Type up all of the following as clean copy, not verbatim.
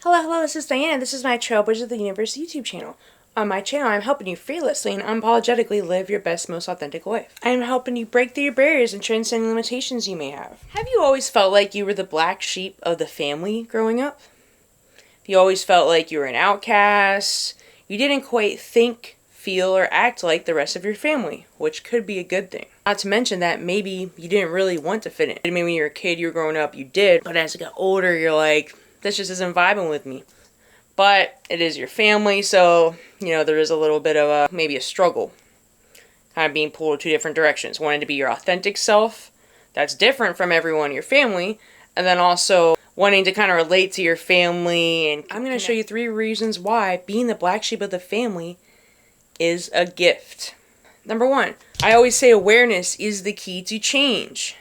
Hello, this is Diana. This is my Trailblazers of the Universe YouTube channel. On my channel, I'm helping you fearlessly and unapologetically live your best, most authentic life. I'm helping you break through your barriers and transcend limitations you may have. Have you always felt like you were the black sheep of the family growing up? Have you always felt like you were an outcast? You didn't quite think, feel, or act like the rest of your family, which could be a good thing. Not to mention that maybe you didn't really want to fit in. Maybe when you were a kid, you were growing up, you did, but as you got older, you're like, this just isn't vibing with me. But it is your family, so, there is a little bit of maybe a struggle. Kind of being pulled two different directions. Wanting to be your authentic self, that's different from everyone in your family, and then also wanting to kind of relate to your family. And I'm going to show you 3 reasons why being the black sheep of the family is a gift. Number 1, I always say awareness is the key to change.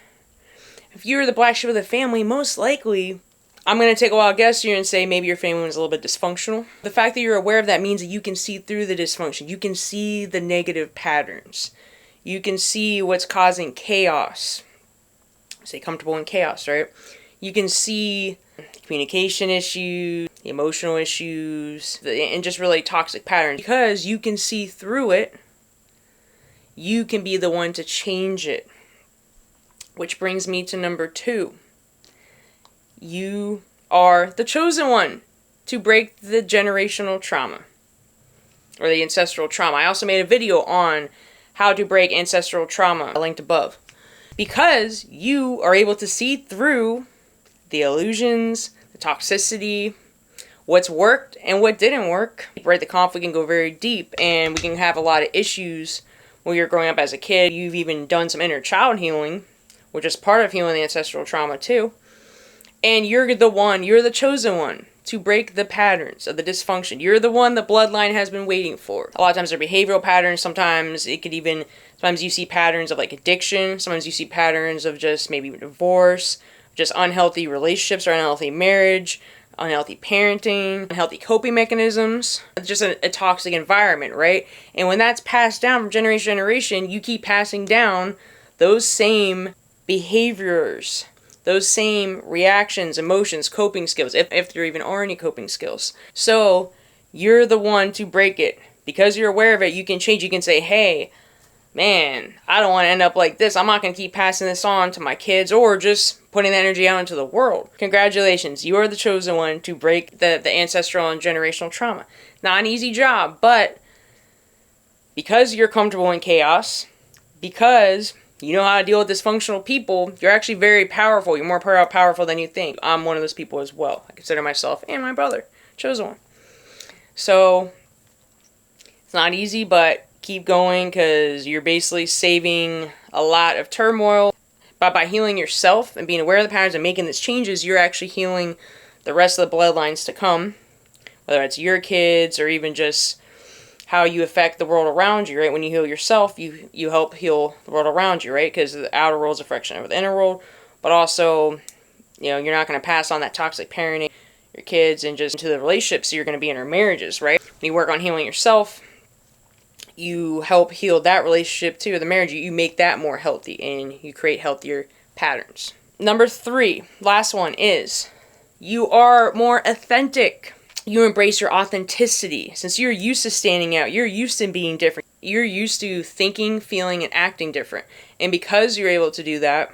If you're the black sheep of the family, most likely, I'm going to take a wild guess here and say maybe your family was a little bit dysfunctional. The fact that you're aware of that means that you can see through the dysfunction. You can see the negative patterns. You can see what's causing chaos. Stay comfortable in chaos, right? You can see communication issues, emotional issues, and just really toxic patterns. Because you can see through it, you can be the one to change it. Which brings me to number 2. You are the chosen one to break the generational trauma or the ancestral trauma. I also made a video on how to break ancestral trauma, linked above, because you are able to see through the illusions, the toxicity, what's worked and what didn't work. Right, the conflict can go very deep, and we can have a lot of issues when you're growing up as a kid. You've even done some inner child healing, which is part of healing the ancestral trauma too. And you're the chosen one to break the patterns of the dysfunction. You're the one the bloodline has been waiting for. A lot of times they're behavioral patterns. Sometimes you see patterns of like addiction. Sometimes you see patterns of just maybe divorce, just unhealthy relationships or unhealthy marriage, unhealthy parenting, unhealthy coping mechanisms. It's just a toxic environment, right? And when that's passed down from generation to generation, you keep passing down those same behaviors, those same reactions, emotions, coping skills, if there even are any coping skills. So you're the one to break it. Because you're aware of it, you can change. You can say, hey, man, I don't want to end up like this. I'm not going to keep passing this on to my kids or just putting the energy out into the world. Congratulations, you are the chosen one to break the ancestral and generational trauma. Not an easy job, but because you're comfortable in chaos, because you know how to deal with dysfunctional people, you're actually very powerful. You're more powerful than you think. I'm one of those people as well. I consider myself and my brother chosen one. So it's not easy, but keep going, because you're basically saving a lot of turmoil. But by healing yourself and being aware of the patterns and making these changes, you're actually healing the rest of the bloodlines to come. Whether it's your kids or even just how you affect the world around you, right? When you heal yourself, you help heal the world around you, right? Because the outer world is a reflection of the inner world. But also, you're not going to pass on that toxic parenting your kids and just into the relationships you're going to be in, or marriages, right? When you work on healing yourself, you help heal that relationship too, the marriage. You make that more healthy and you create healthier patterns. Number 3, last one, is you are more authentic. You embrace your authenticity. Since you're used to standing out, you're used to being different. You're used to thinking, feeling, and acting different. And because you're able to do that,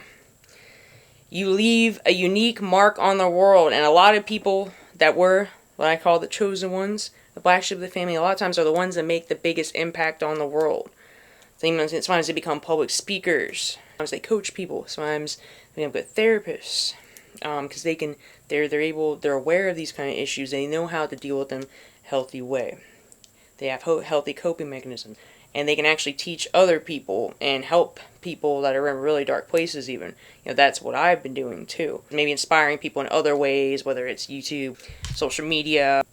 you leave a unique mark on the world. And a lot of people that were what I call the chosen ones, the black sheep of the family, a lot of times are the ones that make the biggest impact on the world. Sometimes they become public speakers. Sometimes they coach people. Sometimes they have good therapists. Because they're aware of these kind of issues. They know how to deal with them healthy way. They have healthy coping mechanisms, and they can actually teach other people and help people that are in really dark places. Even that's what I've been doing too. Maybe inspiring people in other ways, whether it's YouTube, social media,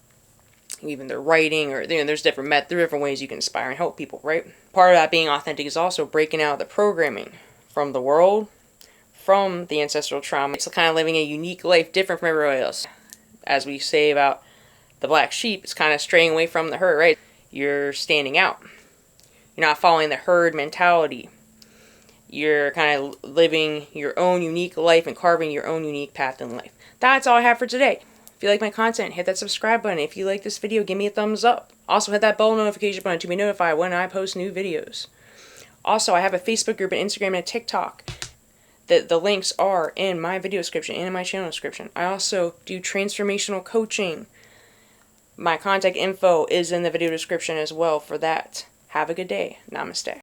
even their writing, or there's different ways you can inspire and help people. Right. Part of that being authentic is also breaking out the programming from the world, from the ancestral trauma. It's kind of living a unique life, different from everybody else. As we say about the black sheep, it's kind of straying away from the herd, right? You're standing out. You're not following the herd mentality. you're kind of living your own unique life and carving your own unique path in life. That's all I have for today. If you like my content, hit that subscribe button. If you like this video, give me a thumbs up. Also, hit that bell notification button to be notified when I post new videos. Also, I have a Facebook group, an Instagram, and a TikTok. The links are in my video description and in my channel description. I also do transformational coaching. My contact info is in the video description as well for that. Have a good day. Namaste.